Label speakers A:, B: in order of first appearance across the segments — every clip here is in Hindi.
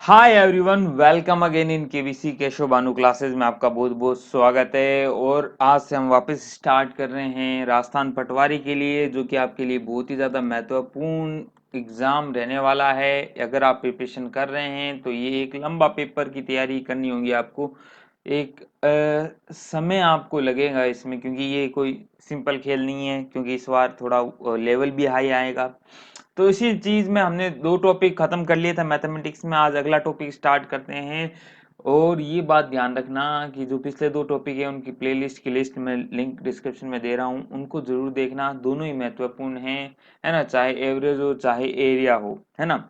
A: Hi everyone, welcome again in KVC Keshav Bhanu classes में आपका बहुत बहुत स्वागत है। और आज से हम वापस स्टार्ट कर रहे हैं राजस्थान पटवारी के लिए, जो कि आपके लिए बहुत ही ज़्यादा महत्वपूर्ण एग्ज़ाम रहने वाला है। अगर आप प्रिपरेशन कर रहे हैं तो ये एक लंबा पेपर की तैयारी करनी होगी आपको। एक समय आपको लगेगा इसमें, क्योंकि ये कोई सिंपल खेल नहीं है, क्योंकि इस बार थोड़ा लेवल भी हाई आएगा। तो इसी चीज में हमने दो टॉपिक खत्म कर लिए थे मैथमेटिक्स में, आज अगला टॉपिक स्टार्ट करते हैं। और ये बात ध्यान रखना कि जो पिछले दो टॉपिक है उनकी प्लेलिस्ट की लिस्ट में लिंक डिस्क्रिप्शन में दे रहा हूँ, उनको जरूर देखना। दोनों ही महत्वपूर्ण हैं, है ना, चाहे एवरेज हो चाहे एरिया हो, है ना।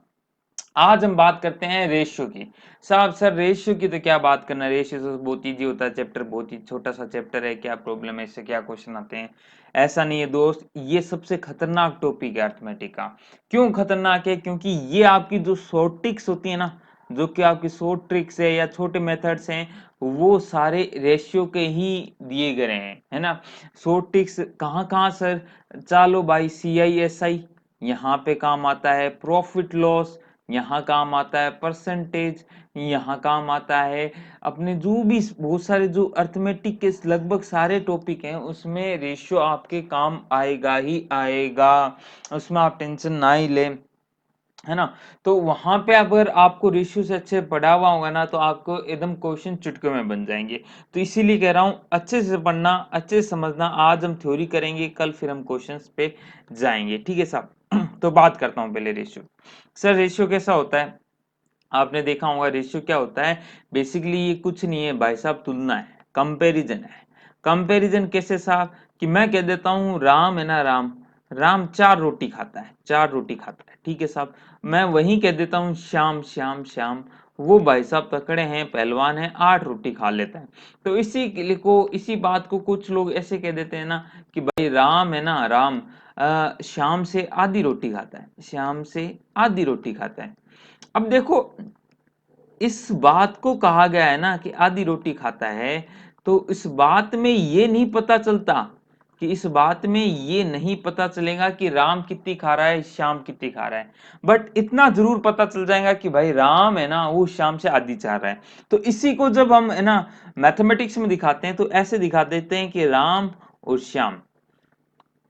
A: आज हम बात करते हैं रेशियो की। साहब सर रेशियो की तो क्या बात करना, रेशियो तो बहुत इजी होता है, चैप्टर बहुत ही छोटा सा चैप्टर है, क्या प्रॉब्लम है, इससे क्या क्वेश्चन आते हैं। ऐसा नहीं है दोस्त, ये सबसे खतरनाक टॉपिक है अर्थमेटिक का। क्यों खतरनाक है? क्योंकि ये आपकी जो शॉर्ट ट्रिक्स होती है ना, जो कि आपकी शॉर्ट ट्रिक्स है या छोटे मेथड्स हैं, वो सारे रेशियो के ही दिए गए हैं, है ना। शॉर्ट ट्रिक्स कहाँ कहाँ सर? चलो भाई, CISI यहाँ पे काम आता है, प्रॉफिट लॉस यहाँ काम आता है, परसेंटेज यहाँ काम आता है। अपने जो भी बहुत सारे जो अर्थमेटिक के लगभग सारे टॉपिक हैं उसमें रेशियो आपके काम आएगा ही आएगा, उसमें आप टेंशन ना ही लें, है ना। तो वहां पे अगर आपको रेशियो से अच्छे पढ़ा हुआ होगा ना, तो आपको एकदम क्वेश्चन चुटकियों में बन जाएंगे। तो इसीलिए कह रहा हूँ अच्छे से पढ़ना, अच्छे से समझना। आज हम थ्योरी करेंगे, कल फिर हम क्वेश्चंस पे जाएंगे, ठीक है साहब। तो बात करता हूँ पहले रेशियो। सर रेशियो कैसा होता है? आपने देखा होगा रेशियो क्या होता है। बेसिकली ये कुछ नहीं है भाई साहब, तुलना है, कंपैरिजन है। कंपैरिजन कैसे साहब? कि मैं कह देता हूँ राम है ना, राम राम 4 रोटी खाता है, 4 रोटी खाता है, ठीक है साहब। मैं वही कह देता हूँ श्याम श्याम श्याम, वो भाई साहब तकड़े हैं, पहलवान है, 8 रोटी खा लेता है। तो इसी बात को कुछ लोग ऐसे कह देते हैं ना, कि भाई राम है ना, राम शाम से आधी रोटी खाता है, शाम से आधी रोटी खाता है। अब देखो, इस बात को कहा गया है ना कि आधी रोटी खाता है, तो इस बात में ये नहीं पता चलता, कि इस बात में ये नहीं पता चलेगा कि राम कितनी खा रहा है, श्याम कितनी खा रहा है। बट इतना जरूर पता चल जाएगा कि भाई राम है ना, वो श्याम से आधी चाह रहा है। तो इसी को जब हम है ना मैथमेटिक्स में दिखाते हैं, तो ऐसे दिखा देते हैं कि राम और श्याम,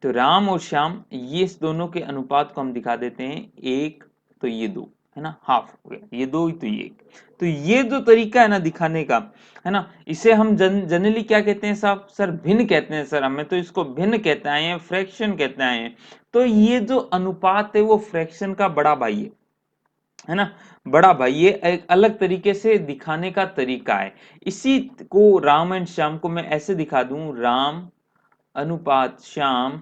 A: तो राम और श्याम ये इस दोनों के अनुपात को हम दिखा देते हैं एक, तो ये दो, है ना, हाफ हो गया, ये दो तो ये एक। तो ये जो तरीका है ना दिखाने का, है ना, इसे हम जनरली क्या कहते हैं साहब? सर भिन्न कहते हैं सर, हमें तो इसको भिन्न कहते आए हैं, फ्रैक्शन कहते आए हैं। तो ये जो अनुपात है वो फ्रैक्शन का बड़ा भाई है ना, बड़ा भाई। ये एक अलग तरीके से दिखाने का तरीका है। इसी को राम एंड श्याम को मैं ऐसे दिखा दूं, राम अनुपात श्याम,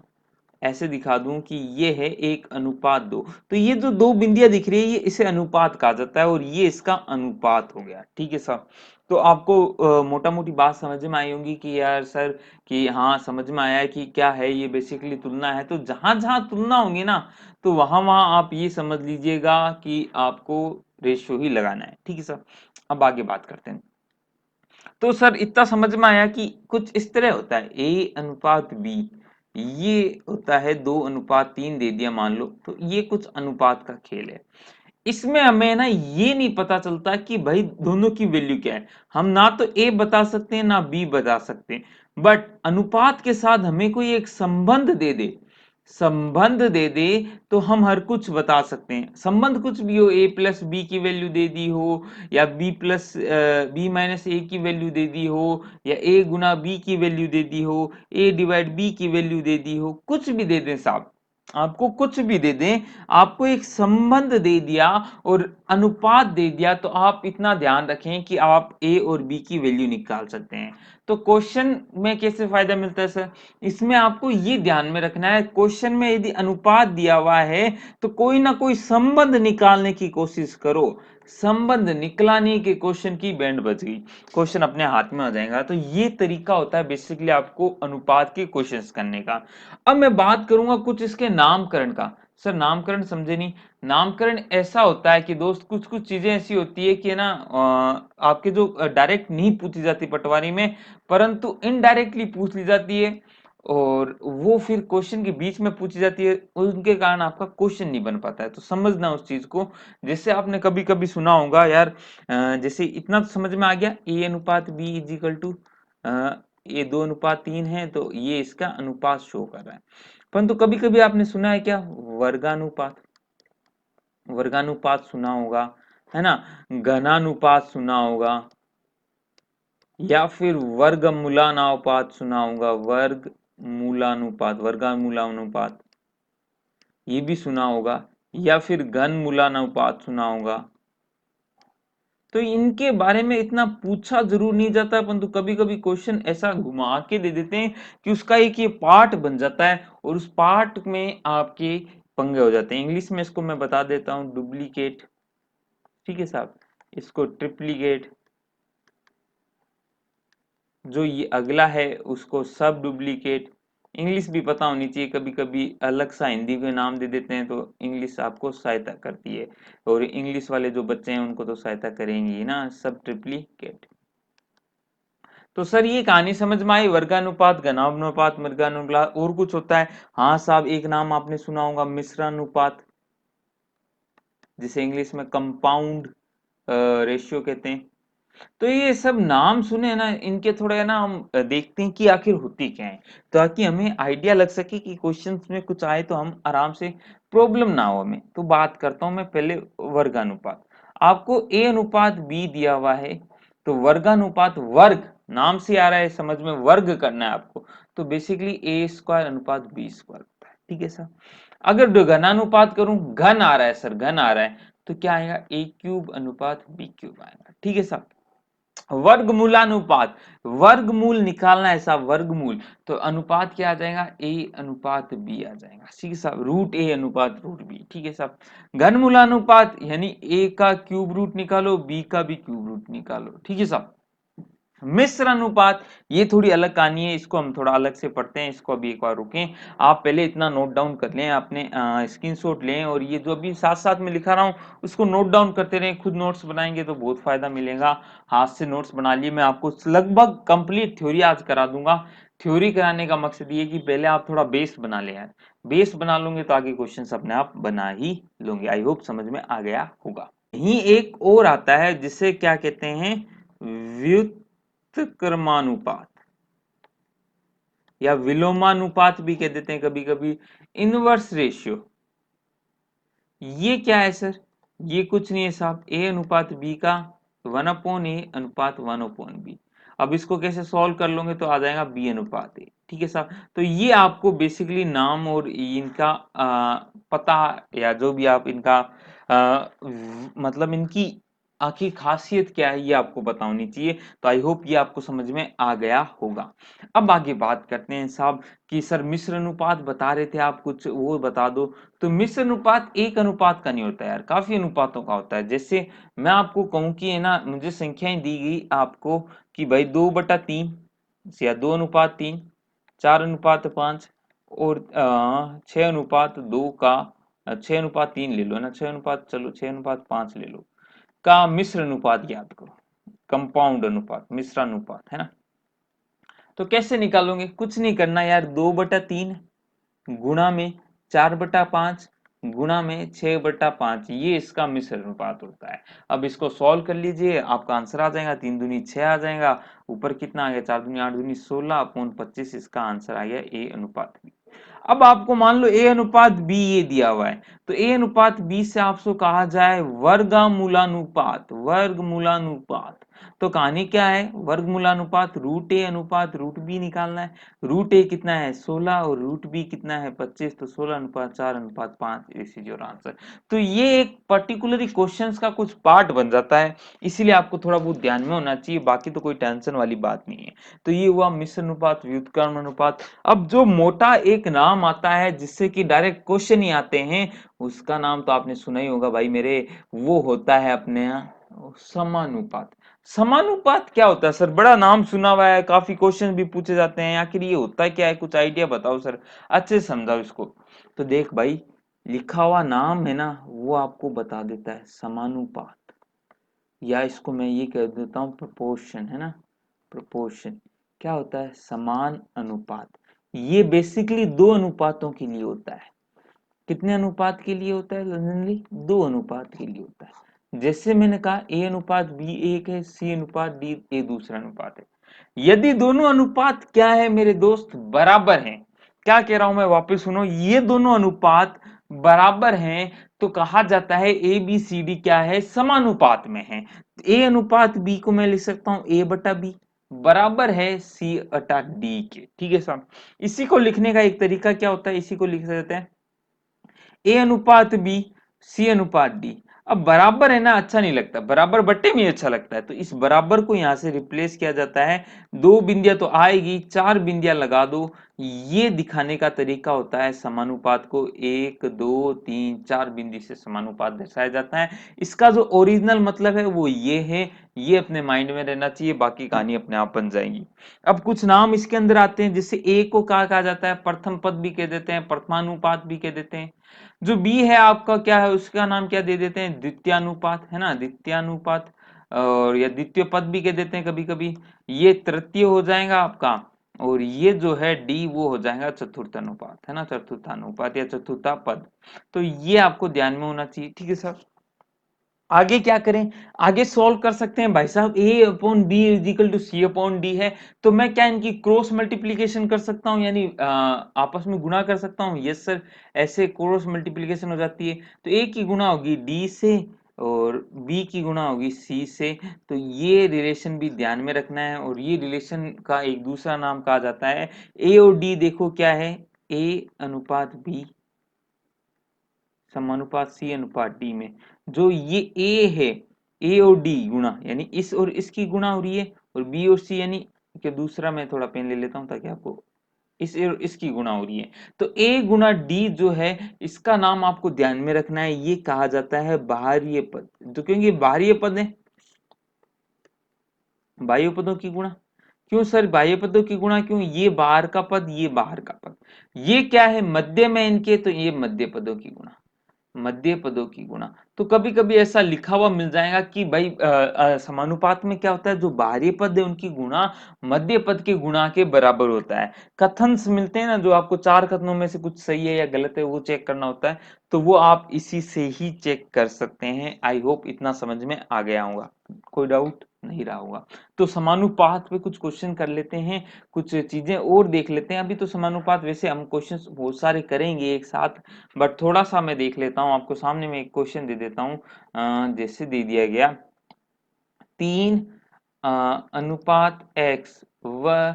A: ऐसे दिखा दूं कि ये है 1:2। तो ये जो दो बिंदियां दिख रही है, ये इसे अनुपात कहा जाता है, और ये इसका अनुपात हो गया, ठीक है साहब। तो आपको मोटा मोटी बात समझ में आई होगी कि यार सर, कि हाँ समझ में आया है कि क्या है ये, बेसिकली तुलना है। तो जहां जहां तुलना होगी ना, तो वहां वहां आप ये समझ लीजिएगा कि आपको रेशियो ही लगाना है, ठीक है सर। अब आगे बात करते हैं। तो सर इतना समझ में आया कि कुछ इस तरह होता है, A/B, ये होता है 2:3 दे दिया मान लो, तो ये कुछ अनुपात का खेल है। इसमें हमें ना ये नहीं पता चलता कि भाई दोनों की वैल्यू क्या है। हम ना तो A बता सकते हैं ना B बता सकते हैं, बट अनुपात के साथ हमें कोई एक संबंध दे दे तो हम हर कुछ बता सकते हैं। संबंध कुछ भी हो, A+B की वैल्यू दे दी हो, या B-A की वैल्यू दे दी हो, या A×B की वैल्यू दे दी हो, A/B की वैल्यू दे दी हो, कुछ भी दे दें साहब, आपको कुछ भी दे दें, आपको एक संबंध दे दिया और अनुपात दे दिया, तो आप इतना ध्यान रखें कि आप A और B की वैल्यू निकाल सकते हैं। तो क्वेश्चन में कैसे फायदा मिलता है सर? इसमें आपको ये ध्यान में रखना है, क्वेश्चन में यदि अनुपात दिया हुआ है, तो कोई ना कोई संबंध निकालने की कोशिश करो। संबंध निकला नहीं कि क्वेश्चन की बैंड बज गई, क्वेश्चन अपने हाथ में आ जाएगा। तो ये तरीका होता है बेसिकली आपको अनुपात के क्वेश्चंस करने का। अब मैं बात करूंगा कुछ इसके नामकरण का। सर नामकरण समझे नहीं? नामकरण ऐसा होता है कि दोस्त, कुछ कुछ चीजें ऐसी होती है कि ना आपके जो डायरेक्ट नहीं पूछी जाती पटवारी में, परंतु इनडायरेक्टली पूछ ली जाती है। और वो फिर क्वेश्चन के बीच में पूछी जाती है, उनके कारण आपका क्वेश्चन नहीं बन पाता है। तो समझना उस चीज को। जैसे आपने कभी कभी सुना होगा यार, जैसे इतना तो समझ में आ गया, ए अनुपात बी इज इक्वल टू ये 2:3 है, तो ये इसका अनुपात शो कर रहा है। परंतु कभी कभी आपने सुना है क्या, वर्गानुपात। वर्गानुपात सुना होगा, है ना, घनानुपात सुना होगा, या फिर वर्गमूलानुपात सुना होगा, वर्गमूलानुपात, वर्गमूलानुपात ये भी सुना होगा, या फिर घनमूलानुपात सुना होगा। तो इनके बारे में इतना पूछा जरूर नहीं जाता, परंतु कभी कभी क्वेश्चन ऐसा घुमा के दे देते हैं कि उसका एक ये पार्ट बन जाता है, और उस पार्ट में आपके पंगे हो जाते हैं। इंग्लिश में इसको मैं बता देता हूँ, डुप्लीकेट, ठीक है साहब, इसको ट्रिप्लीकेट, जो ये अगला है उसको सब डुप्लीकेट। इंग्लिश भी पता होनी चाहिए, कभी कभी अलग सा हिंदी के नाम दे देते हैं, तो इंग्लिश आपको सहायता करती है, और इंग्लिश वाले जो बच्चे हैं उनको तो सहायता करेंगी ही ना, सब ट्रिप्लीकेट। तो सर ये कहानी समझ में आई, वर्गानुपात, घनानुपात, मृगानुपात, और कुछ होता है? हाँ साहब, एक नाम आपने सुना होगा, मिश्रानुपात, जिसे इंग्लिश में कंपाउंड रेशियो कहते हैं। तो ये सब नाम सुने ना, इनके थोड़े ना हम देखते हैं कि आखिर होती क्या है, ताकि हमें आइडिया लग सके कि क्वेश्चंस में कुछ आए तो हम आराम से, प्रॉब्लम ना हो हमें। तो बात करता हूं मैं पहले वर्गानुपात। आपको ए अनुपात बी दिया हुआ है, तो वर्गानुपात, वर्ग नाम से आ रहा है समझ में, वर्ग करना है आपको, तो बेसिकली ए स्क्वायर अनुपात बी स्क्वायर होता है, ठीक है सर। अगर घनानुपात करूं, घन आ रहा है सर, घन आ रहा है, तो क्या आएगा, ए क्यूब अनुपात बी क्यूब आएगा, ठीक है सर। वर्गमूलानुपात, वर्गमूल निकालना है साहब, वर्गमूल, तो अनुपात क्या आ जाएगा, ए अनुपात बी आ जाएगा, ठीक है साहब, रूट ए अनुपात रूट बी, ठीक है साहब। घनमूलानुपात यानी ए का क्यूब रूट निकालो, बी का भी क्यूब रूट निकालो, ठीक है साहब। मिश्र अनुपात, ये थोड़ी अलग कहानी है, इसको हम थोड़ा अलग से पढ़ते हैं, इसको अभी एक बार रुकें, आप पहले इतना नोट डाउन कर लें, अपने स्क्रीनशॉट लें, और ये जो अभी साथ साथ में लिखा रहा हूँ उसको नोट डाउन करते रहें, खुद नोट्स बनाएंगे तो बहुत फायदा मिलेगा। हाथ से नोट्स बना लिए, मैं आपको लगभग कंप्लीट थ्योरी आज करा दूंगा। थ्योरी कराने का मकसद ये कि पहले आप थोड़ा बेस बना ले यार, बेस बना लोगे तो आगे क्वेश्चन अपने आप बना ही लोगे। आई होप समझ में आ गया होगा। यही एक और आता है जिसे क्या कहते हैं, व्युत्क्रमानुपात, या विलोमानुपात भी कह देते हैं कभी कभी, इनवर्स रेशियो। ये क्या है सर, ये कुछ नहीं है साहब, ए अनुपात बी का 1/a अनुपात 1/b। अब इसको कैसे सॉल्व कर लोगे, तो आ जाएगा बी अनुपात ए, ठीक है साहब। तो ये आपको बेसिकली नाम और इनका पता, या जो भी आप इनका मतलब इनकी आखिर खासियत क्या है, ये आपको पता होनी चाहिए। तो आई होप ये आपको समझ में आ गया होगा। अब आगे बात करते हैं साहब, कि सर मिश्र अनुपात बता रहे थे आप, कुछ वो बता दो। तो मिश्र अनुपात एक अनुपात का नहीं होता यार, काफी अनुपातों का होता है। जैसे मैं आपको कहूं कि है ना, मुझे संख्याएं दी गई आपको कि भाई 2/3, या 2:3, 4:5, और 6:2 का, 6:3 ले लो ना, 6 अनुपात, चलो 6:5 ले लो, का मिश्र अनुपात ज्ञात करो, कंपाउंड अनुपात, मिश्रानुपात, है ना। तो कैसे निकालोगे, कुछ नहीं करना यार, 2/3 गुणा में 4/5 गुणा में 6/5, ये इसका मिश्र अनुपात होता है। अब इसको सॉल्व कर लीजिए, आपका आंसर आ जाएगा, 3 दूनी 6 आ जाएगा, ऊपर कितना आ गया, 4 दूनी 8 दूनी 16 अपॉन 25, इसका आंसर आ गया ए अनुपात बी। अब आपको मान लो ए अनुपात बी ये दिया हुआ है, तो ए अनुपात बी से आपसे कहा जाए वर्गमूलानुपात, वर्गमूलानुपात। तो कहानी क्या है, वर्गमूलानुपात, रूट ए अनुपात रूट बी निकालना है। रूट ए कितना है 16, और रूट बी कितना है 25, तो 16:4:5, दिस इज योर आंसर। तो ये एक पर्टिकुलरली क्वेश्चंस का कुछ पार्ट बन जाता है, इसीलिए आपको थोड़ा बहुत ध्यान में होना चाहिए, बाकी तो कोई टेंशन वाली बात नहीं है। तो ये हुआ मिश्र अनुपात, व्युत्क्रम अनुपात। अब जो मोटा एक नाम आता है जिससे कि डायरेक्ट क्वेश्चन ही आते हैं, उसका नाम तो आपने सुना ही होगा भाई मेरे, वो होता है अपने यहाँ समानुपात। समानुपात क्या होता है सर, बड़ा नाम सुना हुआ है, काफी क्वेश्चन भी पूछे जाते हैं, आखिर ये होता क्या है, कुछ आइडिया बताओ सर, अच्छे से समझाओ इसको। तो देख भाई, लिखा हुआ नाम है ना, वो आपको बता देता है समानुपात, या इसको मैं ये कह देता हूँ प्रोपोर्शन, है ना, प्रोपोर्शन। क्या होता है, समान अनुपात। ये बेसिकली दो अनुपातों के लिए होता है। कितने अनुपात के लिए होता है जनरली? दो अनुपात के लिए होता है। जैसे मैंने कहा ए अनुपात बी एक है, सी अनुपात डी ए दूसरा अनुपात है। यदि दोनों अनुपात क्या है मेरे दोस्त? बराबर हैं। क्या कह रहा हूं मैं? वापस सुनो, ये दोनों अनुपात बराबर हैं तो कहा जाता है ए बी सी डी क्या है? समानुपात में है। ए अनुपात बी को मैं लिख सकता हूं ए बटा बी बराबर है सी बटा डी के। ठीक है साहब। इसी को लिखने का एक तरीका क्या होता है? इसी को लिख सकते हैं ए अनुपात बी सी अनुपात डी। अब बराबर है ना, अच्छा नहीं लगता, बराबर बट्टे में अच्छा लगता है, तो इस बराबर को यहां से रिप्लेस किया जाता है। दो बिंदियां तो आएगी, चार बिंदियां लगा दो। ये दिखाने का तरीका होता है समानुपात को एक दो तीन चार बिंदी से समानुपात दर्शाया जाता है। इसका जो ओरिजिनल मतलब है वो ये है। ये अपने माइंड में रहना चाहिए, बाकी कहानी अपने आप बन जाएगी। अब कुछ नाम इसके अंदर आते हैं, जिससे ए को कहा जाता है प्रथम पद भी कह देते हैं, प्रथमानुपात भी कह देते हैं। जो बी है आपका क्या है? उसका नाम क्या दे देते हैं? द्वितीयानुपात, है ना, द्वितीयानुपात। और या द्वितीय पद भी कह देते हैं कभी कभी। ये तृतीय हो जाएगा आपका। और ये जो है डी वो हो जाएगा चतुर्थ अनुपात, है ना, चतुर्थानुपात या चतुर्था पद। तो ये आपको ध्यान में होना चाहिए। ठीक है सर। आगे क्या करें? आगे सॉल्व कर सकते हैं भाई साहब, A upon B is equal to C upon D है, तो मैं क्या इनकी क्रॉस मल्टीप्लीकेशन कर सकता हूं, यानी आपस में गुणा कर सकता हूं? यस सर, ऐसे क्रॉस मल्टीप्लीकेशन हो जाती है। तो ए की गुणा होगी डी से और बी की गुणा होगी सी से। तो ये रिलेशन भी ध्यान में रखना है, और ये रिलेशन का एक दूसरा नाम कहा जाता है ए और डी। देखो क्या है? ए अनुपात बी समानुपात सी अनुपात डी में जो ये ए है, ए और डी गुणा, यानी इस और इसकी गुणा हो रही है, और बी और सी यानी कि दूसरा मैं थोड़ा पेन ले लेता हूं ताकि आपको इस और इसकी गुणा हो रही है। तो ए गुणा डी जो है, इसका नाम आपको ध्यान में रखना है, ये कहा जाता है बाहरीय पद। तो क्योंकि बाहरीय पद है, बाह्य पदों की गुणा। क्यों सर बाह्य पदों की गुणा? क्यों? ये बाहर का पद, ये बाहर का पद, ये क्या है? मध्य में इनके, तो ये मध्य पदों की गुणा, मध्य पदों की गुणा। तो कभी कभी ऐसा लिखा हुआ मिल जाएगा कि भाई समानुपात में क्या होता है, जो बाहरी पद है उनकी गुणा मध्य पद के गुणा के बराबर होता है। कथन मिलते हैं ना, जो आपको चार कथनों में से कुछ सही है या गलत है वो चेक करना होता है, तो वो आप इसी से ही चेक कर सकते हैं। आई होप इतना समझ में आ गया होगा, कोई डाउट नहीं रहा होगा। तो समानुपात पे कुछ क्वेश्चन कर लेते हैं, कुछ चीजें और देख लेते हैं। अभी तो समानुपात वैसे हम क्वेश्चंस बहुत सारे करेंगे एक साथ, बट थोड़ा सा मैं देख लेता हूं आपको सामने में एक क्वेश्चन दे देता हूं। जैसे दे दिया गया 3 अनुपात x व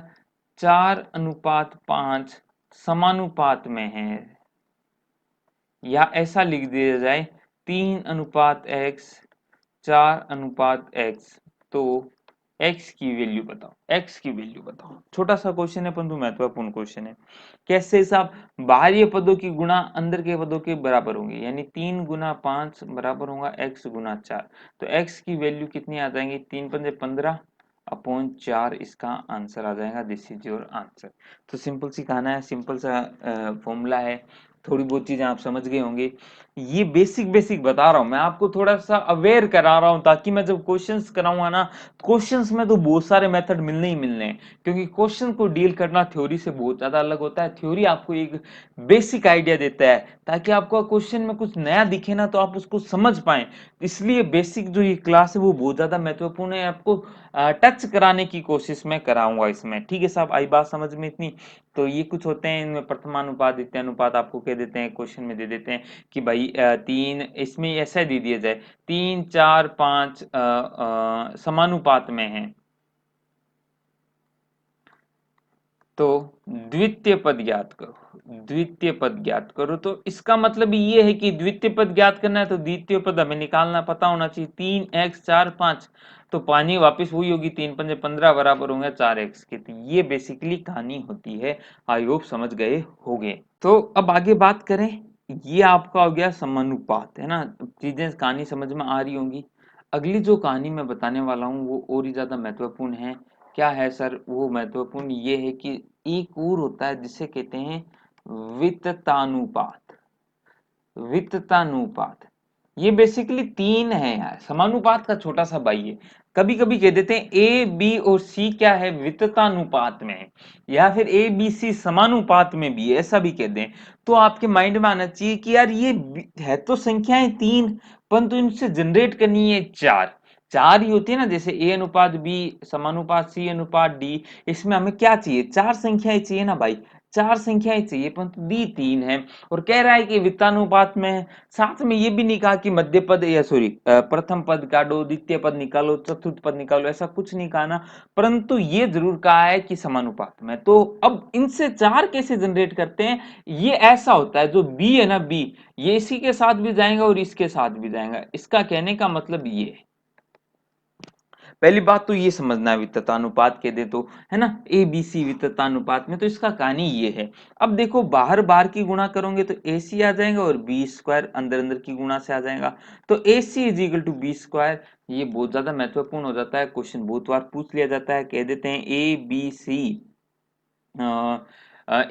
A: 4 अनुपात 5 समानुपात में है, या ऐसा लिख दिया जाए 3 अनुपात x 4 अनुपात x। तो x की वैल्यू बताओ, x की वैल्यू बताओ। छोटा सा क्वेश्चन है परंतु महत्वपूर्ण क्वेश्चन है। कैसे साहब? बाहरी पदों की गुणा अंदर के पदों के बराबर होंगे, यानी 3 गुना 5 बराबर होगा x गुना 4। तो x की वैल्यू कितनी आ जाएंगी? 3 पंजे 15 अपॉन 4 इसका आंसर आ जाएगा। This is your answer. तो सिंपल सी कहना है, सिंपल सा फॉर्मूला है। थोड़ी बहुत चीजें आप समझ गए होंगे। ये बेसिक बेसिक बता रहा हूं मैं आपको, थोड़ा सा अवेयर करा रहा हूं, ताकि मैं जब क्वेश्चंस कराऊंगा ना, क्वेश्चंस में तो बहुत सारे मेथड मिलने ही मिलने हैं। क्योंकि क्वेश्चन को डील करना थ्योरी से बहुत ज्यादा अलग होता है। थ्योरी आपको एक बेसिक आइडिया देता है, ताकि आपको क्वेश्चन में कुछ नया दिखे ना तो आप उसको समझ पाए। इसलिए बेसिक जो ये क्लास है वो बहुत ज्यादा महत्वपूर्ण है। आपको टच कराने की कोशिश मैं कराऊंगा इसमें। ठीक है साहब, आई बात समझ में इतनी? तो ये कुछ होते हैं इनमें, प्रथमानुपात द्वितीयानुपात आपको कह देते हैं, क्वेश्चन में दे देते हैं कि भाई तीन, इसमें ऐसा दे दिया जाए 3 4 5 समानुपात में है, तो द्वितीय पद ज्ञात करो, द्वितीय पद ज्ञात करो। तो इसका मतलब ये है कि द्वितीय पद ज्ञात करना है तो द्वितीय पद हमें निकालना पता होना चाहिए। 3x 4 5, तो पानी वापस वही होगी, 3 पंजे 15 बराबर होंगे 4x के। तो ये बेसिकली कहानी होती है। आई होप समझ गए होगे। तो अब आगे बात करें, ये आपका हो गया समानुपात, है ना, चीजें कहानी समझ में आ रही होंगी। अगली जो कहानी मैं बताने वाला हूँ वो और ही ज्यादा महत्वपूर्ण है। क्या है सर? वो महत्वपूर्ण ये है कि एक और होता है जिसे कहते हैं वित्तानुपात। वित्तानुपात, ये बेसिकली 3 है यार, समानुपात का छोटा सा भाई है। कभी कभी कह देते हैं ए बी और सी क्या है, विततानुपात में है, या फिर ए बी सी समानुपात में भी है, ऐसा भी कह दें। तो आपके माइंड में आना चाहिए कि यार ये है तो संख्याएं 3, परंतु इनसे जनरेट करनी है 4। 4 ही होती है ना, जैसे ए अनुपात बी समानुपात सी अनुपात डी, इसमें हमें क्या चाहिए, 4 संख्याएं चाहिए ना भाई, 4 संख्याएं चाहिए, परंतु दी 3 है। और कह रहा है कि वित्तानुपात में है। साथ में ये भी नहीं कहा कि मध्य पद या सॉरी प्रथम पद काटो, द्वितीय पद निकालो, चतुर्थ पद निकालो, ऐसा कुछ नहीं कहा ना, परंतु ये जरूर कहा है कि समानुपात में। तो अब इनसे 4 कैसे जनरेट करते हैं, ये ऐसा होता है, जो बी है ना बी, ये इसी के साथ भी जाएगा और इसके साथ भी जाएगा, इसका कहने का मतलब ये है। पहली बात तो ये समझना है वित्ततानुपात के दे तो, है ना, ए बी सी वित्ततानुपात में, तो इसका कहानी ये है। अब देखो बाहर बाहर की गुणा करोगे तो ए सी आ जाएगा और बी स्क्वायर अंदर अंदर की गुणा से आ जाएगा, तो A C is equal to B square. ये बहुत ज्यादा महत्वपूर्ण हो जाता है, क्वेश्चन बहुत बार पूछ लिया जाता है, कह देते हैं ए बी सी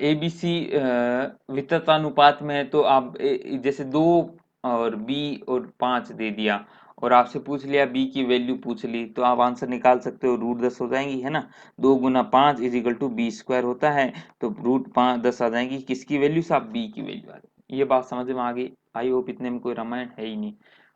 A: एबीसी विततानुपात में है, तो आप जैसे 2 और बी और 5 दे दिया, और आपसे पूछ लिया बी की वैल्यू पूछ ली, तो आप आंसर निकाल सकते हो, रूट 10 हो जाएंगी, है ना। 2 गुना 5 is equal to B square होता है, तो रूट 10 आ जाएंगी, किसकी वैल्यू से, आप बी की वैल्यू आ जाएगी। ये बात समझ में आ गई। आई होप इतने में कोई रामायण है ही नहीं।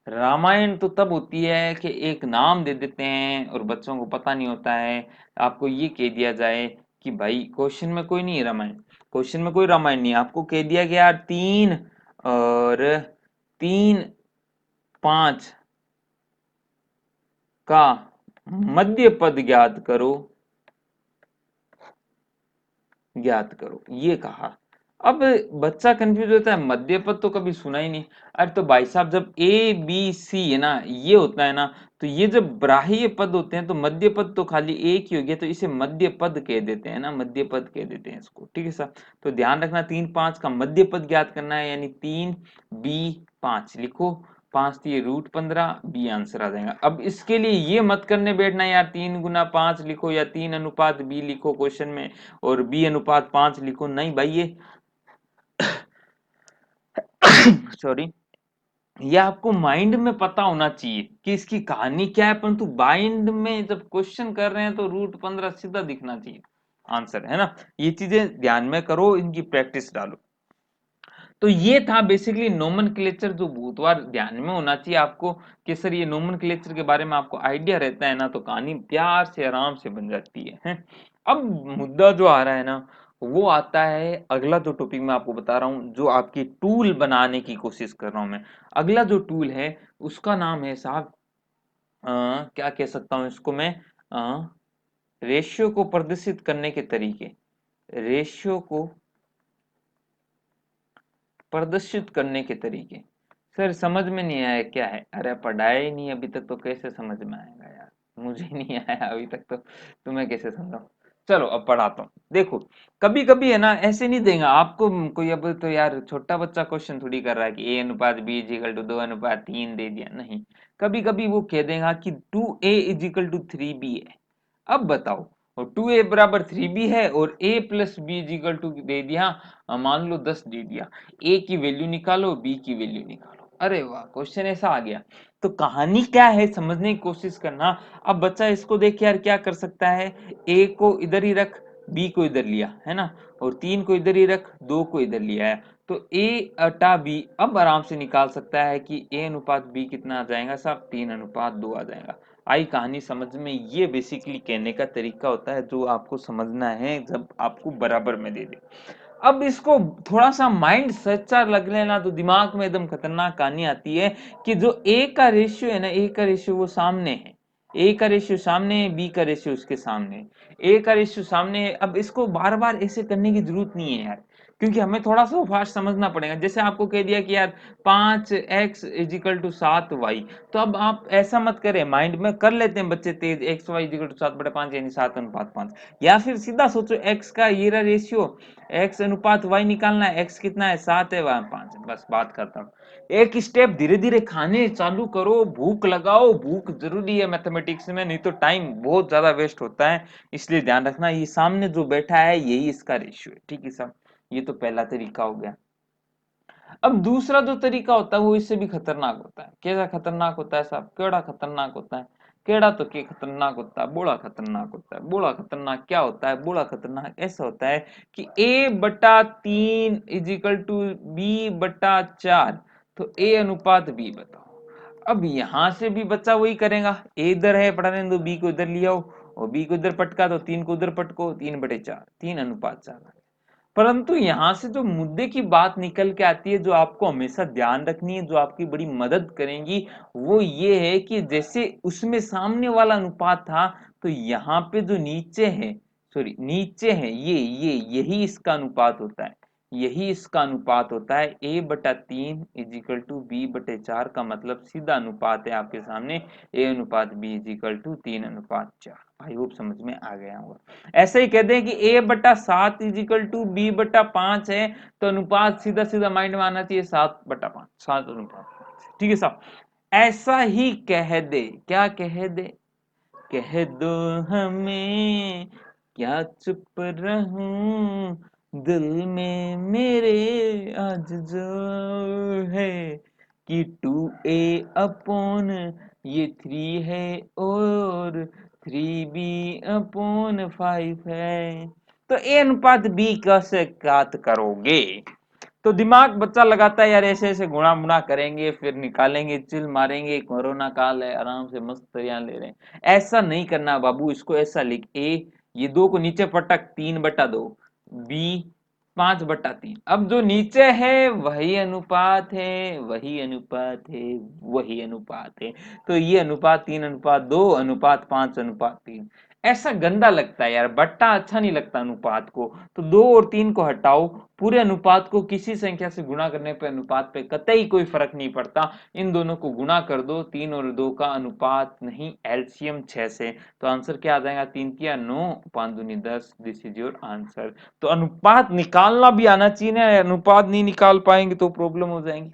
A: रामायण तो तब होती है कि एक नाम दे देते हैं और बच्चों को पता नहीं होता है, आपको ये कह दिया जाए कि भाई क्वेश्चन में कोई नहीं है रामायण, क्वेश्चन में कोई रामायण नहीं है, आपको कह दिया गया यार 3 और 3 5 का मध्य पद ज्ञात करो, ज्ञात करो, ये कहा। अब बच्चा कंफ्यूज होता है, मध्य पद तो कभी सुना ही नहीं। अरे तो भाई साहब, जब ए बी सी है ना, ये होता है ना, तो ये जब बाह्य पद होते हैं तो मध्य पद तो खाली एक ही हो गया, तो इसे मध्य पद कह देते हैं ना, मध्य पद कह देते हैं इसको, ठीक है सर। तो ध्यान रखना, 3 5 का मध्य पद ज्ञात करना है, यानी 3 B 5 लिखो, 5 × 3 √15, बी आंसर आ जाएगा। अब इसके लिए ये मत करने बैठना यार 3 × 5 लिखो या 3 अनुपात बी लिखो क्वेश्चन में, और B अनुपात 5 लिखो, नहीं भाई, ये सॉरी, ये आपको माइंड में पता होना चाहिए कि इसकी कहानी क्या है, परंतु माइंड में जब क्वेश्चन कर रहे हैं तो √15 सीधा दिखना चाहिए आंसर, है ना। ये चीजें ध्यान में करो, इनकी प्रैक्टिस डालो। तो ये था बेसिकली नोमेनक्लेचर, जो बहुत बार ध्यान में होना चाहिए आपको, कि सर ये नोमेनक्लेचर के बारे में आपको आइडिया रहता है ना, तो कहानी प्यार से आराम से बन जाती है? अब मुद्दा जो आ रहा है ना, वो आता है अगला जो टॉपिक मैं आपको बता रहा हूँ, जो आपकी टूल बनाने की कोशिश कर रहा हूं मैं। अगला जो टूल है उसका नाम है साहब, क्या कह सकता हूं इसको मैं, रेशियो को प्रदर्शित करने के तरीके, रेशियो को प्रदर्शित करने के तरीके। सर समझ में नहीं आया क्या है, अरे पढ़ाया ही नहीं अभी तक, तो कैसे समझ में आएगा यार, मुझे नहीं आया अभी तक, तो तुम्हें कैसे समझाऊं। चलो अब पढ़ाता हूँ, देखो। कभी कभी है ना, ऐसे नहीं देगा आपको कोई, अब तो यार छोटा बच्चा क्वेश्चन थोड़ी कर रहा है कि A/B = 2/3 दे दिया, नहीं। कभी कभी वो कह देगा कि 2A = 3B है। अब बताओ, और 2A बराबर 3B है, और A+B = दे दिया, मान लो 10 दे दिया, ए की वैल्यू निकालो, बी की वैल्यू निकालो। अरे वाह, क्वेश्चन ऐसा आ गया। तो कहानी क्या है समझने की कोशिश करना। अब बच्चा इसको देख के यार क्या कर सकता है, ए को इधर ही रख, बी को इधर लिया, है ना, और 3 को इधर ही रख, 2 को इधर लिया है, तो A/B अब आराम से निकाल सकता है कि A/B कितना आ जाएगा साहब, 3/2 आ जाएगा। आई कहानी समझ में। ये बेसिकली कहने का तरीका होता है जो आपको समझना है जब आपको बराबर में दे दे। अब इसको थोड़ा सा माइंड सच्चा लग लेना तो दिमाग में एकदम खतरनाक कहानी आती है, कि जो ए का रेशियो है ना, ए का रेशियो वो सामने है, ए का रेशियो सामने है, बी का रेशियो उसके सामने है, ए का रेशियो सामने है। अब इसको बार बार ऐसे करने की जरूरत नहीं है यार, क्योंकि हमें थोड़ा सा फास्ट समझना पड़ेगा। जैसे आपको कह दिया कि यार 5x = 7y, तो अब आप ऐसा मत करें, माइंड में कर लेते हैं बच्चे तेज, xy = 7/5 यानी 7/5, या फिर सीधा सोचो x का ये रहा रेशियो, x/y निकालना है, x कितना है, 7 है, वहां 5 है, बस बात खत्म। एक स्टेप धीरे धीरे खाने चालू करो, भूख लगाओ, भूख जरूरी है मैथमेटिक्स में, नहीं तो टाइम बहुत ज्यादा वेस्ट होता है। इसलिए ध्यान रखना, ये सामने जो बैठा है यही इसका रेशियो है, ठीक है साहब। ये तो पहला तरीका हो गया। अब दूसरा जो तरीका होता है वो इससे भी खतरनाक होता है। कैसा खतरनाक होता है साहब? केड़ा खतरनाक होता है? केड़ा तो के खतरनाक होता है, बोड़ा खतरनाक होता है। बोड़ा खतरनाक क्या होता है? बोड़ा खतरनाक ऐसा होता है कि a/3 is equal to b/4। तो a अनुपात b बताओ। अब यहां से भी बच्चा वही करेगा, a इधर है पढ़ाने दो, b को इधर लिया और b को इधर पटका तो 3 को उधर पटको, 3/4, 3:4। परंतु यहां से जो मुद्दे की बात निकल के आती है, जो आपको हमेशा ध्यान रखनी है, जो आपकी बड़ी मदद करेंगी, वो ये है कि जैसे उसमें सामने वाला अनुपात था, तो यहाँ पे जो नीचे है, सॉरी नीचे है, ये यही इसका अनुपात होता है। यही इसका अनुपात होता है। a/3 is equal to b/4 का मतलब सीधा अनुपात है आपके सामने, a/b is equal to 3:4। I hope समझ में आ गया होगा। ऐसे ही कहते हैं कि a/7 is equal to b/5 है, तो अनुपात सीधा सीधा माइंड में आना चाहिए 7/5, 7:5। ठीक है साहब, ऐसा ही कह दे, क्या कह दे? कह दो हमें, क्या चुप रहूं, दिल में मेरे आज जो है कि 2a/, ये 3 है और 3b/5 है। तो a अनुपात b कैसे ज्ञात करोगे? तो दिमाग बच्चा लगाता है यार, ऐसे ऐसे गुणा मुणा करेंगे, फिर निकालेंगे, चिल मारेंगे, कोरोना काल है, आराम से मस्त तरियां ले रहे हैं। ऐसा नहीं करना बाबू, इसको ऐसा लिख, ए ये 2 को नीचे पटक, 3/2, बी 5/3। अब जो नीचे है वही अनुपात है, वही अनुपात है, वही अनुपात है। तो ये अनुपात 3:2, अनुपात 5:3। ऐसा गंदा लगता है यार, बट्टा अच्छा नहीं लगता अनुपात को। तो 2 और 3 को हटाओ, पूरे अनुपात को किसी संख्या से गुणा करने पे अनुपात पे कतई कोई फर्क नहीं पड़ता। इन दोनों को गुणा कर दो, 3 और 2 का अनुपात नहीं, एलसीएम 6 से। तो आंसर क्या आ जाएगा? 3 तिया 9, 5 दूनी 10। This is your answer. तो अनुपात निकालना भी आना चाहिए ना, अनुपात नहीं निकाल पाएंगे तो प्रॉब्लम हो जाएंगी।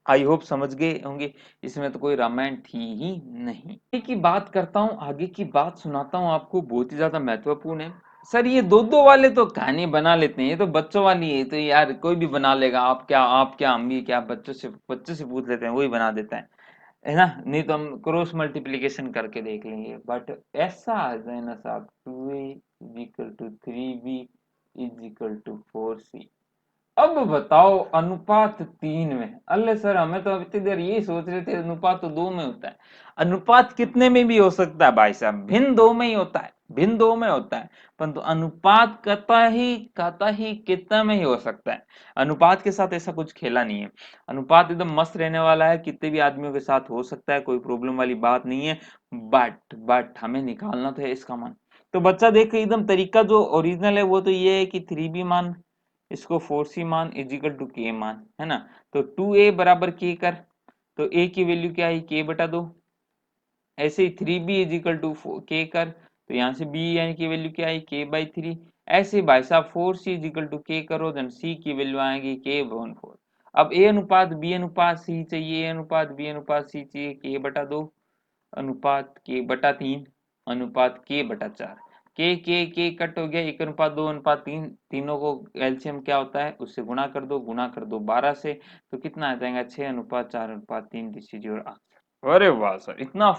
A: आई होप समझ गए होंगे, इसमें तो कोई रामायण थी ही नहीं। आगे की बात करता हूँ, आगे की बात सुनाता हूँ आपको, बहुत ही ज्यादा महत्वपूर्ण है। सर ये दो दो वाले तो कहानी बना लेते हैं, ये तो बच्चों वाली है, तो यार कोई भी बना लेगा, आप क्या हम भी क्या, बच्चों से पूछ लेते हैं, वही बना देता है ना। नहीं तो हम क्रॉस मल्टीप्लीकेशन करके देख लेंगे। बट ऐसा आ जाए ना साहब, 2a is equal to 3b is equal to 4c। अब बताओ अनुपात 3 में, अल्ले सर हमें तो इतनी देर यही सोच रहे थे अनुपात तो 2 में होता है। अनुपात कितने में भी हो सकता है भाई साहब, भिन्न 2 में ही होता है, भिन्न 2 में होता है। परंतु अनुपात कतई कितना में ही हो सकता है। अनुपात के साथ ऐसा कुछ खेला नहीं है। अनुपात एकदम मस्त रहने वाला है, कितने भी आदमियों के साथ हो सकता है, कोई प्रॉब्लम वाली बात नहीं है। बट हमें निकालना तो है इसका मान। तो बच्चा देख, एकदम तरीका जो ओरिजिनल है वो तो ये है कि 3b मान, इसको 4c मान इज इक्वल टू के मान, है ना। तो 2a बराबर के कर, तो a की वैल्यू क्या है? k/2। ऐसे ही 3b इज इक्वल टू के कर, तो यहाँ से b यानी की वैल्यू क्या है? k/3। ऐसे ही भाई साहब 4c इज इक्वल टू के करो, देन c की वैल्यू आएगी k/4। अब a अनुपात b अनुपात c चाहिए, a अनुपात b अनुपात c चाहिए, k/2 अनुपात k/3 अनुपात k/4। के कट हो गया, 1:2:3, तीनों को एलसीएम क्या होता है उससे गुणा कर दो 12 से, तो कितना आ जाएगा? 6:4:3। This is your answer. अरे वाह सर, इतना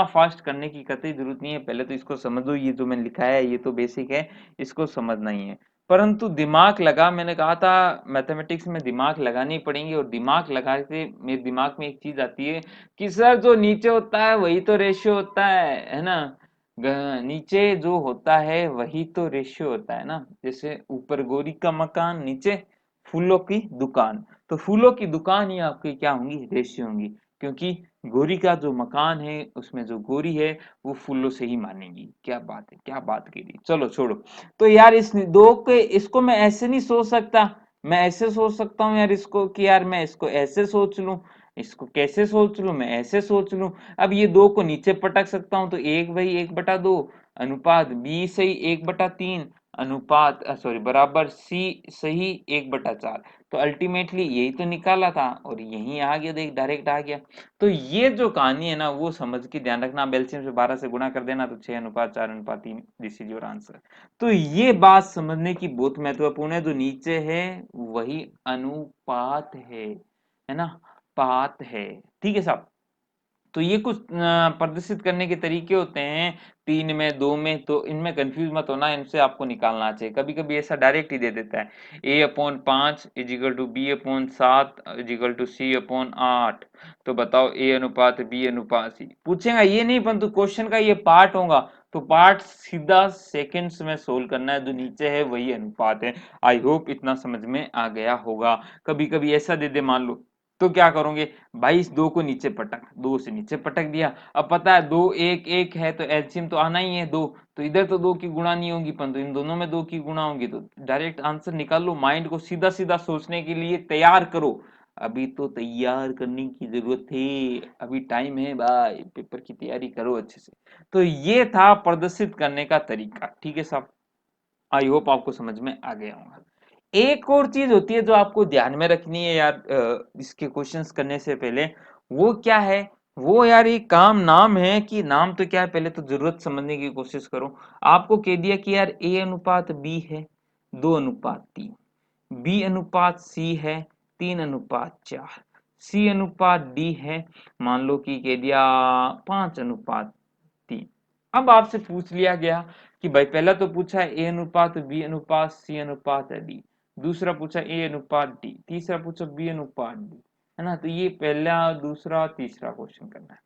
A: फास्ट करने की कतई जरूरत नहीं है। पहले तो इसको समझो, ये जो मैंने लिखा है ये तो बेसिक है, इसको समझना ही है। परंतु दिमाग लगा, मैंने कहा था मैथमेटिक्स में दिमाग लगानी पड़ेंगे, और दिमाग लगा के मेरे दिमाग में एक चीज आती है कि सर जो नीचे होता है वही तो रेशियो होता है ना। नीचे जो होता है वही तो रेशियो होता है ना। जैसे ऊपर गोरी का मकान, नीचे फूलों की दुकान, तो फूलों की दुकान ही आपकी क्या होंगी? रेशियो होंगी। क्योंकि गोरी का जो मकान है उसमें जो गोरी है वो फूलों से ही मानेगी। क्या बात है, क्या बात करी, चलो छोड़ो। तो यार इस दो के, इसको मैं ऐसे नहीं सोच सकता, मैं ऐसे सोच सकता हूँ यार इसको, कि यार मैं इसको ऐसे सोच लूं, इसको कैसे सोच लूं, मैं ऐसे सोच लूं। अब ये 2 को नीचे पटक सकता हूं, तो 1/1/2 अनुपात b सही 1/3 अनुपात सॉरी बराबर सी सही 1/4। तो अल्टीमेटली यही तो निकाला था और यही आ गया, देख डायरेक्ट आ गया। तो ये जो कहानी है ना वो समझ के ध्यान रखना, आप एलसीएम से 12 से गुणा कर देना तो 6:4:3, दिस इज योर आंसर। तो ये बात समझने की बहुत महत्वपूर्ण है, जो नीचे है वही अनुपात है ना, पात है। ठीक है साहब। तो ये कुछ प्रदर्शित करने के तरीके होते हैं, 3 में 2 में, तो इनमें कंफ्यूज मत होना, इनसे आपको निकालना चाहिए। कभी कभी ऐसा डायरेक्ट ही दे देता है, a/5 is equal to b/7 is equal to c/8। तो बताओ a अनुपात b अनुपात c पूछेगा, ये नहीं परंतु क्वेश्चन का ये पार्ट होगा, तो पार्ट सीधा सेकंड्स में सोल्व करना है, जो नीचे है वही अनुपात है। आई होप इतना समझ में आ गया होगा। कभी कभी ऐसा दे दे मान लो, तो क्या करोगे भाई, इस 2 को नीचे पटक, 2 से नीचे पटक दिया। अब पता है 2 1 1 है तो एलसीएम तो आना ही है 2, तो इधर तो 2 की गुणा नहीं होगी परंतु इन दोनों में 2 की गुणा होगी, तो डायरेक्ट आंसर निकाल लो। माइंड को सीधा सीधा सोचने के लिए तैयार करो, अभी तो तैयार करने की जरूरत है, अभी टाइम है भाई, पेपर की तैयारी करो अच्छे से। तो ये था प्रदर्शित करने का तरीका। ठीक है साहब, आई होप आपको समझ में आ गया होगा। एक और चीज होती है जो आपको ध्यान में रखनी है यार, इसके क्वेश्चंस करने से पहले, वो क्या है, वो यार ये काम नाम है कि नाम तो क्या है, पहले तो जरूरत समझने की कोशिश करो। आपको कह दिया कि यार a अनुपात b है 2:3, b अनुपात c है 3:4, c अनुपात d है मान लो कि कह दिया 5:3। अब आपसे पूछ लिया गया कि भाई पहला तो पूछा है a अनुपात b अनुपात c अनुपात d, दूसरा पूछा a अनुपात d, तीसरा पूछा b अनुपात d, है ना। तो ये पहला दूसरा तीसरा क्वेश्चन करना है।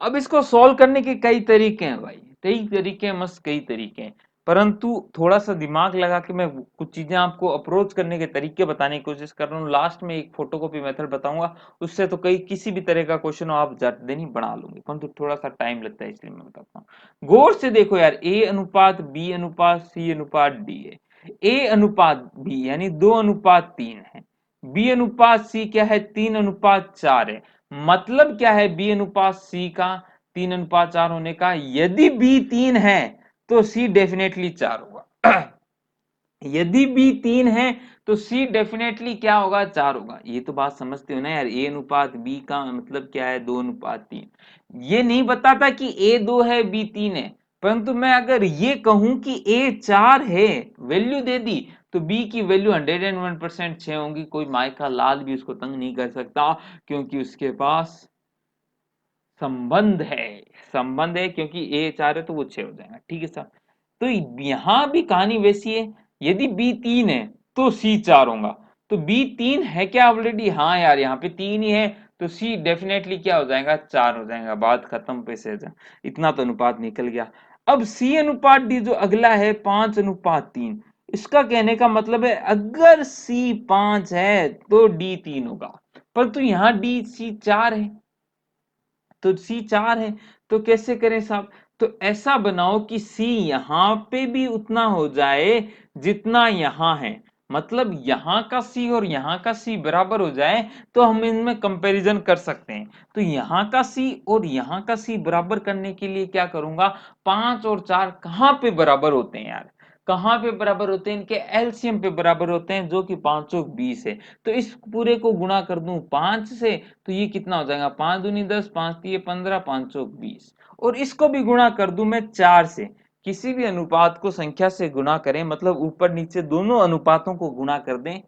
A: अब इसको सॉल्व करने के कई तरीके हैं भाई, कई तरीके हैं, मस्त कई तरीके हैं, परंतु थोड़ा सा दिमाग लगा के मैं कुछ चीजें आपको अप्रोच करने के तरीके बताने की कोशिश कर रहा हूँ। लास्ट में एक फोटोकॉपी मेथड बताऊंगा, उससे तो कई किसी भी तरह का क्वेश्चन हो आप झट देनी बना लूंगे, परंतु थोड़ा सा टाइम लगता है इसलिए मैं बताता हूँ। गौर से देखो यार, ए अनुपात बी अनुपात सी अनुपात डी है, ए अनुपात बी यानी 2:3 है, बी अनुपात सी क्या है 3:4 है। मतलब क्या है बी अनुपात सी का 3:4 होने का, यदि बी 3 है तो सी डेफिनेटली 4 होगा। यदि बी 3 है तो सी डेफिनेटली क्या होगा 4 होगा। ये तो बात समझते हो ना यार, ए अनुपात बी का मतलब क्या है 2:3। ये नहीं बताता कि ए 2 है बी 3 है, परंतु मैं अगर ये कहूं कि ए 4 है, वैल्यू दे दी, तो बी की वैल्यू 101% 6 होंगी। कोई माय का लाल भी उसको तंग नहीं कर सकता, क्योंकि उसके पास संबंध है, संबंध है, क्योंकि ए 4 है तो वो 6 हो जाएगा। ठीक है साहब। तो यहां भी कहानी वैसी है, यदि बी 3 है तो सी 4 होगा। तो बी 3 है क्या ऑलरेडी, हाँ यार यहाँ पे 3 ही है, तो सी डेफिनेटली क्या हो जाएगा 4 हो जाएगा, बात खत्म पे से। इतना तो अनुपात निकल गया। अब सी अनुपात डी जो अगला है 5:3, इसका कहने का मतलब है अगर सी 5 है तो डी 3 होगा, परंतु यहाँ डी सी 4 है, तो सी 4 है, तो कैसे करें साहब। तो ऐसा बनाओ कि सी यहां पे भी उतना हो जाए जितना यहां है, मतलब यहां का सी और यहां का सी बराबर हो जाए, तो हम इनमें कंपैरिजन कर सकते हैं। तो यहां का सी और यहां का सी बराबर करने के लिए क्या करूंगा, 5 और 4 कहां पे बराबर होते हैं यार, कहां पे बराबर होते हैं, इनके एलसीएम पे बराबर होते हैं, जो कि 5 और 20 है। तो इस पूरे को गुणा कर दूं 5 से, तो ये कितना हो जाएगा 5 दूनी 10, 5 3 15, 5 चौक 20। और इसको भी गुणा कर दूं मैं 4 से, किसी भी अनुपात को संख्या से गुणा करें, मतलब ऊपर नीचे दोनों अनुपातों को गुणा कर दें,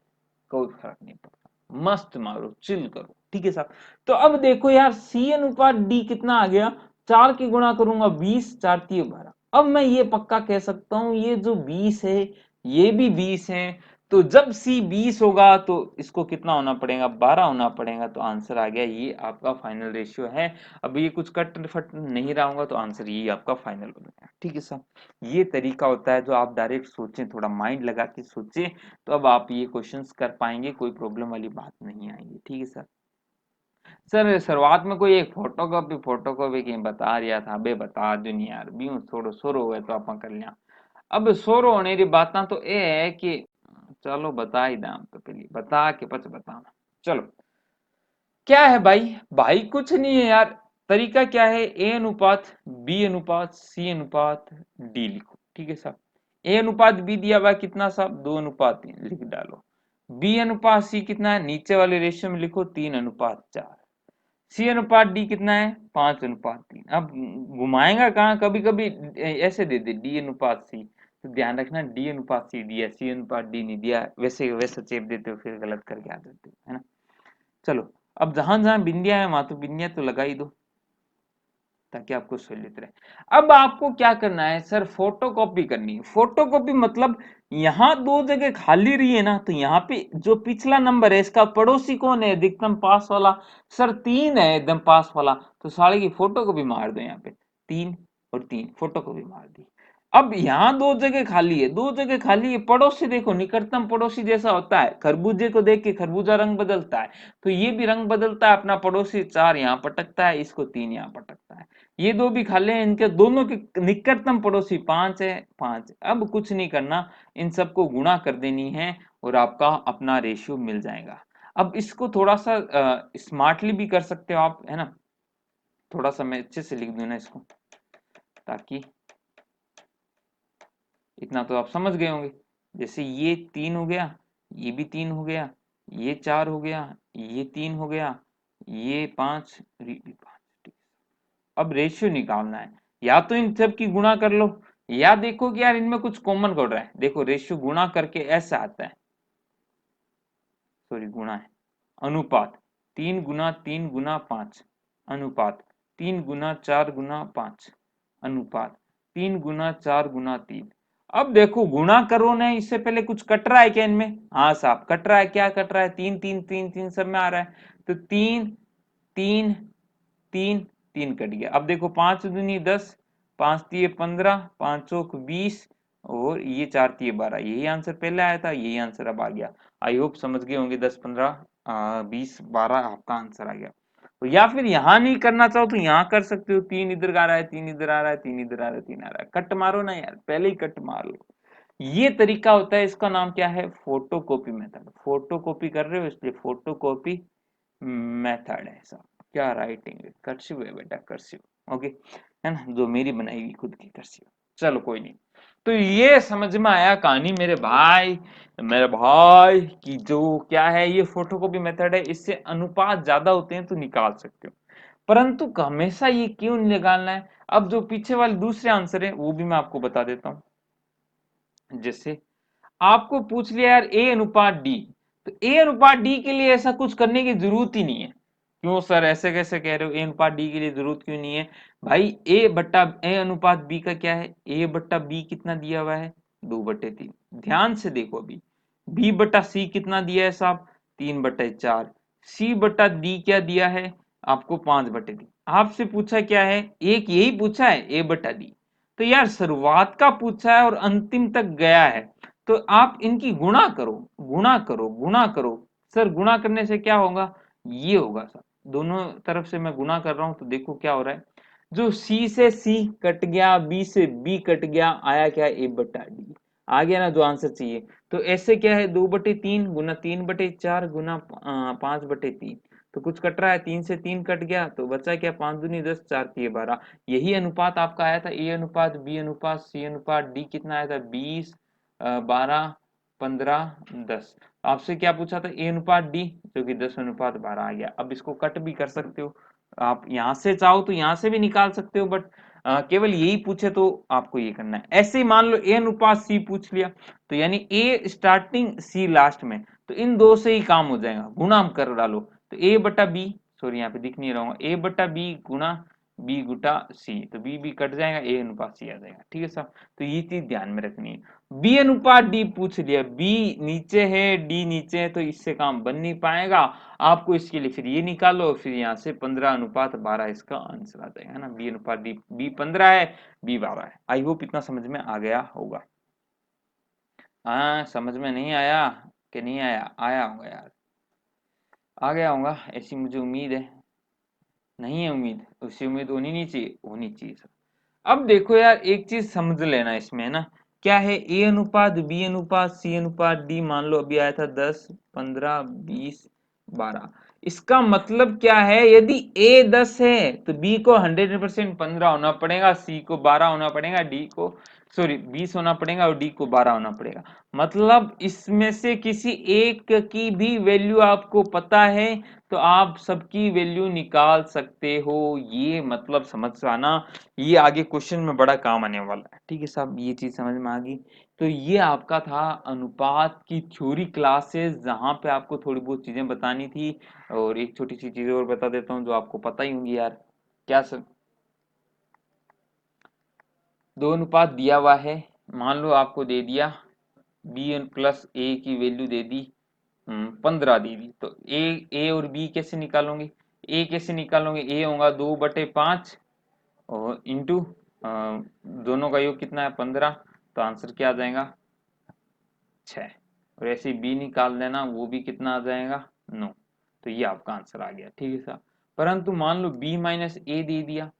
A: कोई फर्क नहीं पड़ता, मस्त मारो चिल करो। ठीक है साहब। तो अब देखो यार सी अनुपात डी कितना आ गया, 4 की गुणा करूंगा 20, 4 3 12। अब मैं ये पक्का कह सकता हूं ये जो 20 है ये भी 20 है, तो जब सी 20 होगा तो इसको कितना होना पड़ेगा 12 होना पड़ेगा, तो आंसर आ गया, ये आपका फाइनल रेशियो है। अब ये कुछ कट फट नहीं रहा होगा, तो आंसर ये आपका फाइनल हो जाएगा। ठीक है साहब। ये तरीका होता है जो आप डायरेक्ट सोचें, थोड़ा माइंड लगा के सोचें, तो अब आप ये क्वेश्चंस कर पाएंगे, कोई प्रॉब्लम वाली बात नहीं आएगी। ठीक है सर। सर शुरुआत में कोई एक फोटोकॉपी की बता रिया था, बे बता दुनिया यार भी थोड़ो शुरू हुए तो आप कर लिया। अब शुरू होने की बातें तो ये है कि चलो बता ही दाम, तो पहले बता के पच बताना। चलो क्या है भाई, भाई कुछ नहीं है यार, तरीका क्या है, ए अनुपात बी अनुपात सी अनुपात डी लिखो। ठीक है साहब। ए अनुपात बी दिया हुआ कितना साहब 2:3 लिख डालो। बी अनुपात सी कितना है, नीचे वाले रेशियो में लिखो 3:4। सी अनुपात डी कितना है 5:3। अब घुमाएगा कहाँ, कभी कभी ऐसे दे दे डी अनुपात सी, तो ध्यान रखना डी अनुपात सी दिया, सी अनुपात डी नहीं दिया, वैसे वैसा चेप देते हो फिर गलत करके आ जाते हो, है ना। चलो अब जहां जहां बिंदियां है वहां तो बिंदियां तो लगा ही दो ताकि आपको सहूलियत रहे। अब आपको क्या करना है सर, फोटोकॉपी करनी है। फोटोकॉपी मतलब यहाँ दो जगह खाली रही है ना, तो यहाँ पे जो पिछला नंबर है इसका पड़ोसी कौन है, अधिकतम पास वाला, सर 3 है एकदम पास वाला, तो साले की फोटोकॉपी मार दो यहाँ पे, 3 और 3 फोटोकॉपी मार दी। अब यहाँ दो जगह खाली है, दो जगह खाली है, पड़ोसी देखो निकटतम पड़ोसी जैसा होता है, खरबूजे को देख के खरबूजा रंग बदलता है, तो ये भी रंग बदलता है अपना पड़ोसी, 4 यहाँ पटकता है, इसको 3 यहाँ पटकता है। ये दो भी खाले हैं, इनके दोनों के निकटतम पड़ोसी 5 है, 5। अब कुछ नहीं करना, इन सबको गुणा कर देनी है और आपका अपना रेशियो मिल जाएगा। अब इसको थोड़ा सा स्मार्टली भी कर सकते हो आप, है ना। थोड़ा सा मैं अच्छे से लिख दूं ना इसको, ताकि इतना तो आप समझ गए होंगे। जैसे ये 3 हो गया, ये भी 3 हो गया, ये 4 हो गया, ये 3 हो गया, ये 5, ये भी 5। अब रेशियो निकालना है, या तो इन सब की गुणा कर लो, या देखो कि यार इनमें कुछ कॉमन कर रहा है। देखो रेशियो गुणा करके ऐसा आता है, सॉरी गुणा है, अनुपात 3 गुना 3 गुना 5, अनुपात 3 गुना 4 गुना 5, अनुपात 3 गुना 4 गुना 3। अब देखो गुणा करो ना, इससे पहले कुछ कट रहा है क्या इनमें, हाँ साहब कट रहा है, क्या कट रहा है, 3 3 3 3 सब में आ रहा है, तो 3 3 3 3 कट गया। अब देखो 5 दूनी 10, 5 तिये 15, 5 चौक 20, और ये 4 तिये 12, यही आंसर पहले आया था, यही आंसर अब आ गया। आई होप समझ गए होंगे, 10 15 20 12 आपका आंसर आ गया। तो या फिर यहाँ नहीं करना चाहो तो यहाँ कर सकते हो, 3 इधर आ रहा है, 3 इधर आ रहा है, 3 इधर आ रहा है, 3 आ रहा है, कट मारो ना यार, पहले ही कट मार लो। ये तरीका होता है, इसका नाम क्या है, फोटोकॉपी मेथड। फोटोकॉपी कर रहे हो इसलिए फोटोकॉपी मेथड है सब। क्या राइटिंग है, कर्सिव है बेटा, कर्सिव, ओके, है ना, जो मेरी बनाई हुई खुद की कर्सिव। चलो कोई नहीं। तो ये समझ में आया कहानी मेरे भाई की जो क्या है, ये फोटोकॉपी मेथड है, इससे अनुपात ज्यादा होते हैं तो निकाल सकते हो, परंतु हमेशा ये क्यों निकालना है। अब जो पीछे वाले दूसरे आंसर है वो भी मैं आपको बता देता हूं। जैसे आपको पूछ लिया यार ए अनुपात डी, तो ए अनुपात डी के लिए ऐसा कुछ करने की जरूरत ही नहीं है। क्यों सर ऐसे कैसे कह रहे हो, ए अनुपात डी के लिए जरूरत क्यों नहीं है भाई, ए अनुपात बी का क्या है, ए बट्टा बी कितना दिया हुआ है 2/3। ध्यान से देखो अभी, बी बट्टा सी कितना दिया है साहब 3/4, सी बट्टा डी क्या दिया है आपको 5/3। आपसे पूछा क्या है, एक यही पूछा है ए बट्टा डी, तो यार शुरुआत का पूछा है और अंतिम तक गया है, तो आप इनकी गुणा करो, गुणा करो, गुणा करो। सर गुणा करने से क्या होगा, ये होगा सर, दोनों तरफ से मैं गुणा कर रहा हूं तो देखो क्या हो रहा है, जो सी से सी कट गया, बी से बी कट गया, आया क्या ए बटा डी, आ गया ना जो आंसर चाहिए। तो ऐसे क्या है 2/3 गुना 3/4 गुना 5/3, तो कुछ कट रहा है, 3 से 3 कट गया तो बचा क्या, 5 दूनी 10, 4 तिये 12। यही अनुपात आपका आया था, ए अनुपात बी अनुपात सी अनुपात डी कितना आया था 20 12 15 10। आपसे क्या पूछा था, ए अनुपात डी, जो कि 10:12 आ गया। अब इसको कट भी कर सकते हो आप, यहां से चाहो तो यहां से भी निकाल सकते हो, बट केवल यही पूछे तो आपको ये करना है। ऐसे ही मान लो ए अनुपात सी पूछ लिया, तो यानी ए स्टार्टिंग सी लास्ट में, तो इन दो से ही काम हो जाएगा, गुणा कर डालो, तो ए बटा बी, सॉरी यहाँ पे दिख नहीं रहा हूँ, ए बटा बी गुणा बी गुटा सी, तो बी बी कट जाएगा, ए अनुपात सी आ जाएगा, ठीक है साहब। तो ये चीज ध्यान में रखनी है। बी अनुपात डी पूछ लिया, बी नीचे है डी नीचे है, तो इससे काम बन नहीं पाएगा, आपको इसके लिए फिर ये निकालो, फिर यहाँ से 15:12 इसका आंसर आ जाएगा, है ना। बी अनुपात डी, बी 15 है, बी 12 है। आई होप इतना समझ में आ गया होगा। हाँ समझ में नहीं आया कि नहीं आया, आया होगा यार, आ गया होगा ऐसी मुझे उम्मीद है। नहीं है उम्मीद, उससे उम्मीद होनी नहीं चाहिए, होनी चाहिए सर। अब देखो यार एक चीज समझ लेना इसमें, है ना, क्या है, ए अनुपात बी अनुपात सी अनुपात डी, मान लो अभी आया था 10 15 20 12। इसका मतलब क्या है, यदि ए 10 है तो बी को 100% 15 होना पड़ेगा, सी को 12 होना पड़ेगा, डी को सॉरी 20 होना पड़ेगा और डी को 12 होना पड़ेगा। मतलब इसमें से किसी एक की भी वैल्यू आपको पता है तो आप सबकी वैल्यू निकाल सकते हो। ये मतलब समझ आना, ये आगे क्वेश्चन में बड़ा काम आने वाला है। ठीक है साहब, ये चीज समझ में आ गई। तो ये आपका था अनुपात की थ्योरी क्लासेस, जहां पे आपको थोड़ी बहुत चीजें बतानी थी। और एक छोटी सी चीज और बता देता हूँ जो आपको पता ही होंगी यार। क्या सब दो अनुपात दिया हुआ है, मान लो आपको दे दिया बी प्लस ए की वैल्यू दे दी 15 दे दी, तो ए और बी कैसे निकालोगे? ए कैसे निकालोगे? ए होगा 2/5 और इंटू दोनों का योग कितना है 15, तो आंसर क्या आ जाएगा 6। और ऐसे बी निकाल देना, वो भी कितना आ जाएगा 9। तो ये आपका आंसर आ गया। ठीक है साहब, परंतु मान लो बी माइनस ए दे दिया,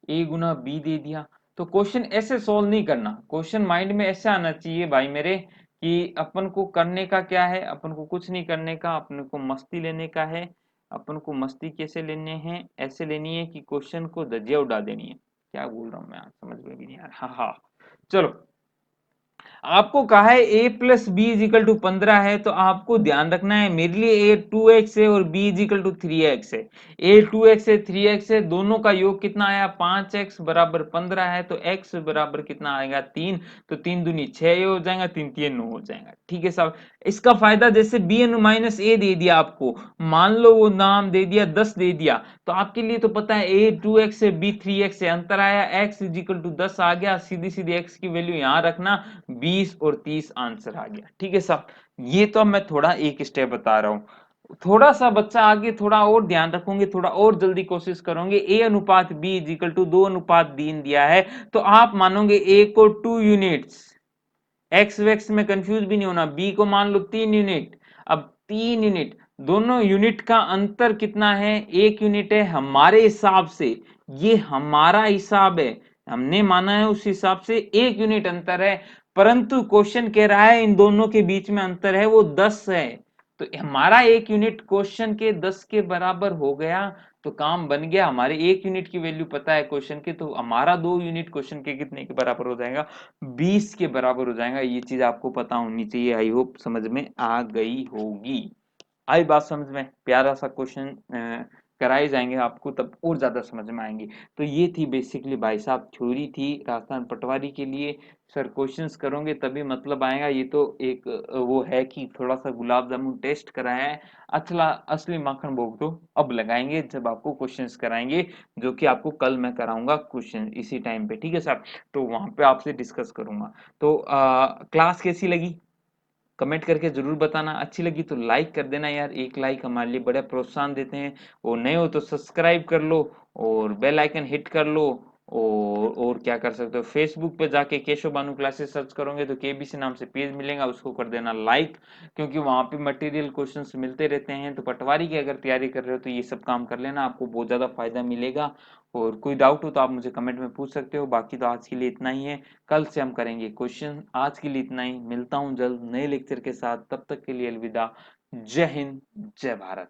A: ए गुना बी दे दिया, तो क्वेश्चन ऐसे सॉल्व नहीं करना। क्वेश्चन माइंड में ऐसे आना चाहिए भाई मेरे कि अपन को करने का क्या है, अपन को कुछ नहीं करने का, अपन को मस्ती लेने का है। अपन को मस्ती कैसे लेने हैं? ऐसे लेनी है कि क्वेश्चन को धज्जियां उड़ा देनी है। क्या बोल रहा हूँ मैं, आप समझ में भी नहीं आ रहा। हाँ हाँ, चलो। आपको कहा है a plus b is equal to 15 है, तो आपको ध्यान रखना है मेरे लिए a 2x है और b is equal to 3x है। a 2x है 3x है, दोनों का योग कितना आया 5x बराबर 15 है, तो x बराबर कितना आएगा 3। तो 3 दूनी 6 हो जाएगा, 3 3 9 हो जाएगा। ठीक है साहब, इसका फायदा जैसे b एन माइनस ए दे दिया आपको, मान लो वो नाम दे दिया 10 दे दिया, तो आपके लिए तो पता है a 2x है b 3x है, अंतर आया x इज इक्वल टू 10 आ गया, सीधी सीधी x की वैल्यू यहां रखना, 20 और 30 आंसर आ गया। ठीक है साहब, ये तो मैं थोड़ा एक स्टेप बता रहा हूं। थोड़ा सा बच्चा आगे थोड़ा और ध्यान रखोगे, थोड़ा और जल्दी कोशिश करोगे, a अनुपात b इज इक्वल टू 2 अनुपात 3 दिया है, तो आप मानोगे a को 2 यूनिट्स, एक्स वैक्स में कंफ्यूज भी नहीं होना, बी को मान लो 3 यूनिट। अब 3 यूनिट, दोनों यूनिट का अंतर कितना है? 1 यूनिट है हमारे हिसाब से, ये हमारा हिसाब है, हमने माना है उस हिसाब से 1 यूनिट अंतर है। परंतु क्वेश्चन कह रहा है इन दोनों के बीच में अंतर है वो 10 है, तो हमारा 1 यूनिट क्वेश्चन के 10 के बराबर हो गया, तो काम बन गया। हमारे 1 यूनिट की वैल्यू पता है क्वेश्चन के, तो हमारा 2 यूनिट क्वेश्चन के कितने के बराबर हो जाएगा? 20 के बराबर हो जाएगा। ये चीज आपको पता होनी चाहिए। आई होप समझ में आ गई होगी। आई बात समझ में? प्यारा सा क्वेश्चन कराए जाएंगे आपको, तब और ज्यादा समझ में आएंगे। तो ये थी बेसिकली भाई साहब थ्योरी थी राजस्थान पटवारी के लिए। सर क्वेश्चंस करोगे तभी मतलब आएगा। ये तो एक वो है कि थोड़ा सा गुलाब जामुन टेस्ट कराया है, असला असली माखन भोग तो अब लगाएंगे जब आपको क्वेश्चंस कराएंगे, जो कि आपको कल मैं कराऊंगा क्वेश्चन इसी टाइम पे। ठीक है सर, तो वहां पे आपसे डिस्कस करूंगा। तो क्लास कैसी लगी कमेंट करके जरूर बताना। अच्छी लगी तो लाइक कर देना यार, एक लाइक हमारे लिए बड़ा प्रोत्साहन देते हैं। और नए हो तो सब्सक्राइब कर लो और बेल आइकन हिट कर लो। और क्या कर सकते हो, फेसबुक पे जाके केशव बानू क्लासेस सर्च करोगे तो केबीसी नाम से पेज मिलेगा, उसको कर देना लाइक, क्योंकि वहां पे मटेरियल क्वेश्चंस मिलते रहते हैं। तो पटवारी की अगर तैयारी कर रहे हो तो ये सब काम कर लेना, आपको बहुत ज्यादा फायदा मिलेगा। और कोई डाउट हो तो आप मुझे कमेंट में पूछ सकते हो। बाकी तो आज के लिए इतना ही है, कल से हम करेंगे क्वेश्चन। आज के लिए इतना ही, मिलता हूं जल्द नए लेक्चर के साथ, तब तक के लिए अलविदा। जय हिंद, जय भारत।